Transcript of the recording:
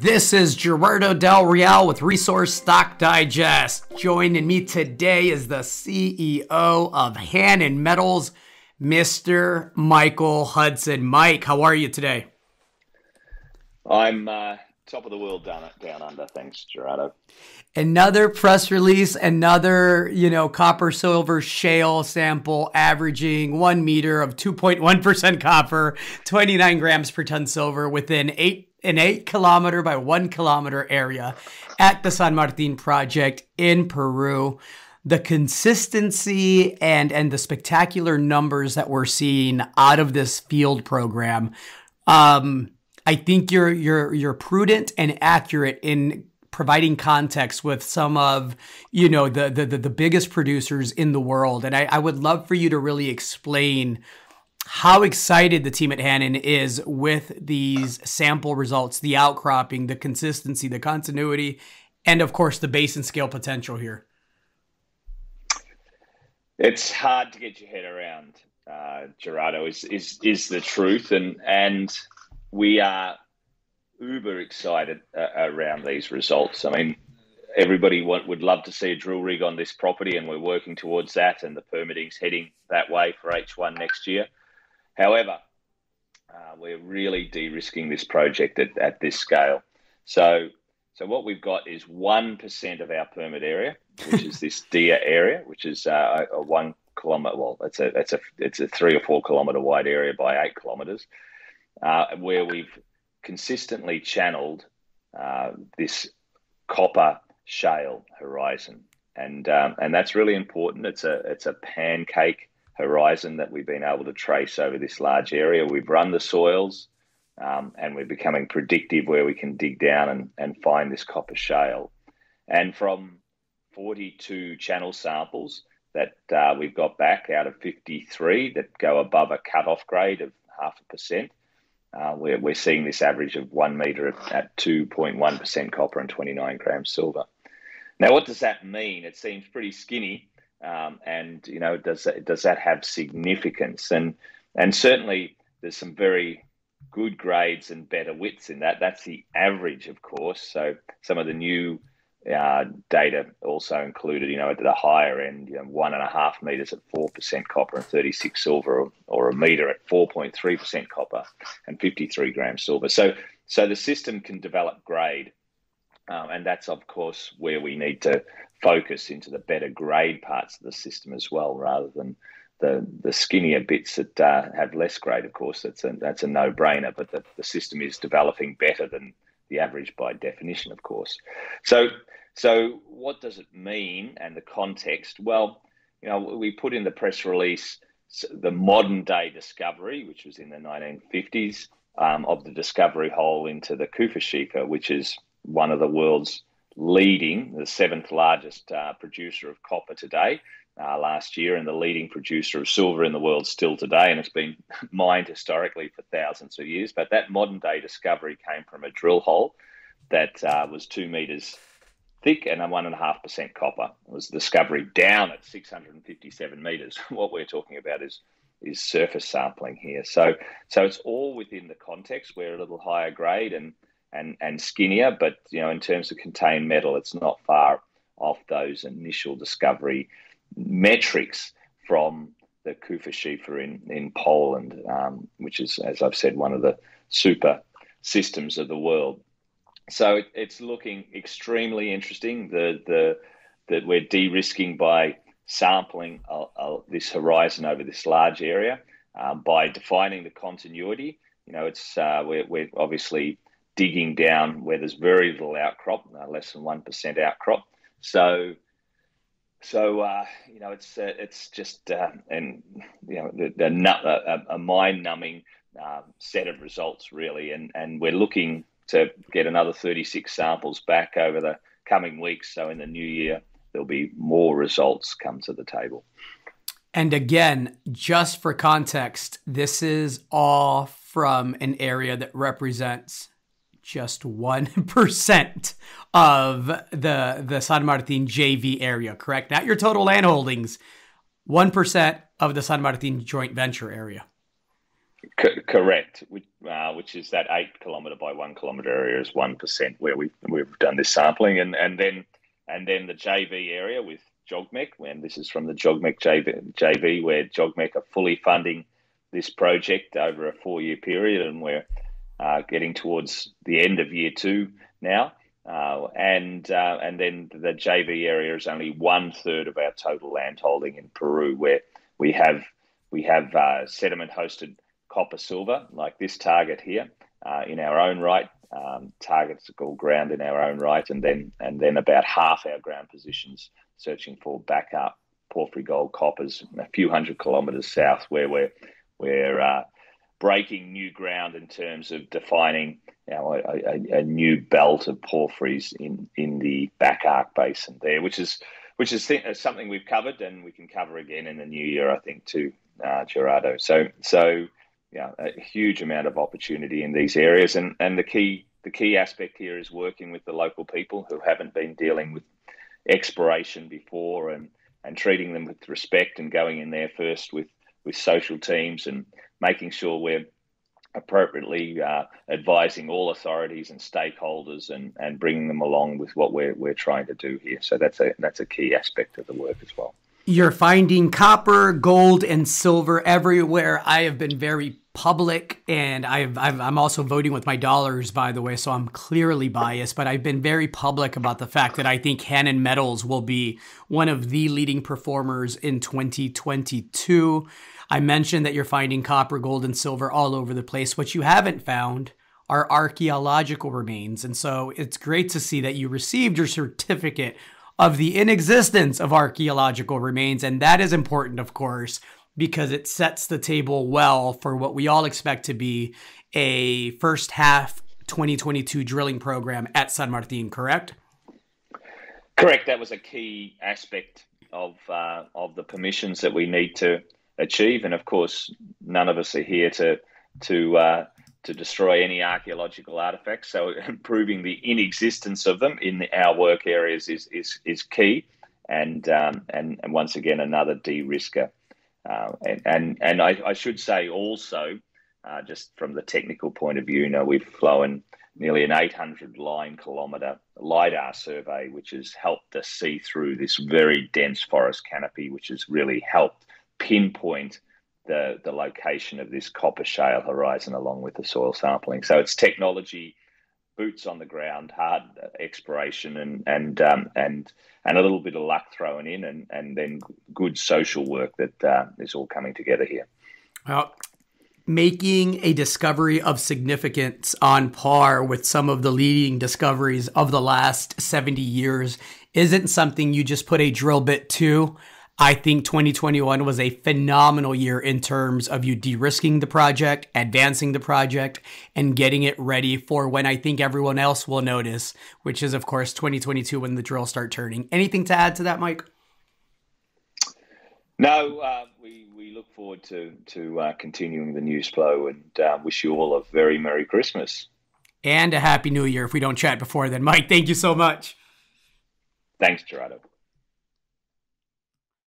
This is Gerardo Del Real with Resource Stock Digest. Joining me today is the CEO of Hannan Metals, Mr. Michael Hudson. Mike, how are you today? I'm top of the world down under. Thanks, Gerardo. Another press release, another, copper silver shale sample averaging 1 meter of 2.1% copper, 29 grams per ton silver within an 8 kilometer by 1 kilometer area at the San Martin project in Peru. The consistency and the spectacular numbers that we're seeing out of this field program, I think you're prudent and accurate in providing context with some of, the biggest producers in the world. And I would love for you to really explain how excited the team at Hannan is with these sample results, the outcropping, the consistency, the continuity, and of course the basin scale potential here. It's hard to get your head around, Gerardo, is the truth. And we are uber excited around these results. I mean, everybody would love to see a drill rig on this property, and we're working towards that, and the permitting's heading that way for H1 next year. However, we're really de-risking this project at this scale. So what we've got is 1% of our permit area, which is this DIA area, which is a 1 kilometer. Well, it's a 3 or 4 kilometer wide area by 8 kilometers, where we've consistently channeled this copper shale horizon, and that's really important. It's a pancake horizon that we've been able to trace over this large area. We've run the soils, and we're becoming predictive where we can dig down and find this copper shale. And from 42 channel samples that we've got back out of 53 that go above a cutoff grade of 0.5%, we're seeing this average of 1 meter at 2.1% copper and 29 grams silver. Now, what does that mean? It seems pretty skinny, and does that have significance? And certainly, there's some very good grades and better widths in that. That's the average, of course. So some of the new data also included, at the higher end, 1.5 meters at 4% copper and 36 silver, or a meter at 4.3% copper and 53 grams silver. So the system can develop grade, and that's of course where we need to focus into the better grade parts of the system as well, rather than the skinnier bits that have less grade. Of course, that's a no-brainer, but the system is developing better than the average by definition, of course. So what does it mean, and the context? Well, we put in the press release the modern day discovery, which was in the 1950s, of the discovery hole into the Kufashika, which is one of the world's leading, the 7th largest producer of copper today, last year, and the leading producer of silver in the world still today, and it's been mined historically for thousands of years. But that modern day discovery came from a drill hole that was 2 meters thick and a 1.5% copper. It was a discovery down at 657 meters. What we're talking about is surface sampling here. So it's all within the context. We're a little higher grade and skinnier, but in terms of contained metal, it's not far off those initial discovery metrics from the Kufashika in Poland, which is, as I've said, one of the super systems of the world. So it's looking extremely interesting that we're de-risking by sampling this horizon over this large area, by defining the continuity. We're obviously digging down where there's very little outcrop, less than 1% outcrop. So it's just a mind-numbing set of results, really, and we're looking to get another 36 samples back over the coming weeks. So in the new year, there'll be more results come to the table. And again, just for context, this is all from an area that represents just 1% of the San Martin JV area, correct? Not your total land holdings, 1% of the San Martin joint venture area. Correct, which is that 8 kilometre by 1 kilometre area is 1% where we've done this sampling, and then the JV area with JOGMEC, and this is from the JOGMEC JV where JOGMEC are fully funding this project over a 4-year period, and we're getting towards the end of year 2 now, and then the JV area is only 1/3 of our total land holding in Peru, where we have sediment hosted copper silver like this target here in our own right, targets called ground in our own right, and then about half our ground positions searching for backup porphyry gold coppers a few hundred kilometres south, where we're breaking new ground in terms of defining a new belt of porphyries in the back arc basin there, which is something we've covered and we can cover again in the new year, I think, too, Gerardo. So yeah, a huge amount of opportunity in these areas, and the key aspect here is working with the local people who haven't been dealing with exploration before, and treating them with respect, and going in there first with social teams, and making sure we're appropriately advising all authorities and stakeholders, and bringing them along with what we're trying to do here. So that's a key aspect of the work as well. You're finding copper, gold, and silver everywhere. I have been very public, and I'm also voting with my dollars, by the way, so I'm clearly biased, but I've been very public about the fact that I think Hannan Metals will be one of the leading performers in 2022. I mentioned that you're finding copper, gold, and silver all over the place. What you haven't found are archaeological remains, and so it's great to see that you received your certificate of the inexistence of archaeological remains. And that is important, of course, because it sets the table well for what we all expect to be a first half 2022 drilling program at San Martin, correct? Correct. That was a key aspect of the permissions that we need to achieve. And of course, none of us are here to destroy any archaeological artifacts. So proving the inexistence of them in our work areas is key, and once again another de-risker. And I should say also, just from the technical point of view, we've flown nearly an 800 line kilometre LiDAR survey, which has helped us see through this very dense forest canopy, which has really helped pinpoint the location of this copper shale horizon along with the soil sampling. So it's technology, boots on the ground, hard exploration, and a little bit of luck thrown in, and then good social work that is all coming together here. Well, making a discovery of significance on par with some of the leading discoveries of the last 70 years isn't something you just put a drill bit to. I think 2021 was a phenomenal year in terms of you de-risking the project, advancing the project, and getting it ready for when I think everyone else will notice, which is, of course, 2022 when the drills start turning. Anything to add to that, Mike? No, we look forward to continuing the news flow, and wish you all a very Merry Christmas. And a Happy New Year if we don't chat before then. Mike, thank you so much. Thanks, Gerardo.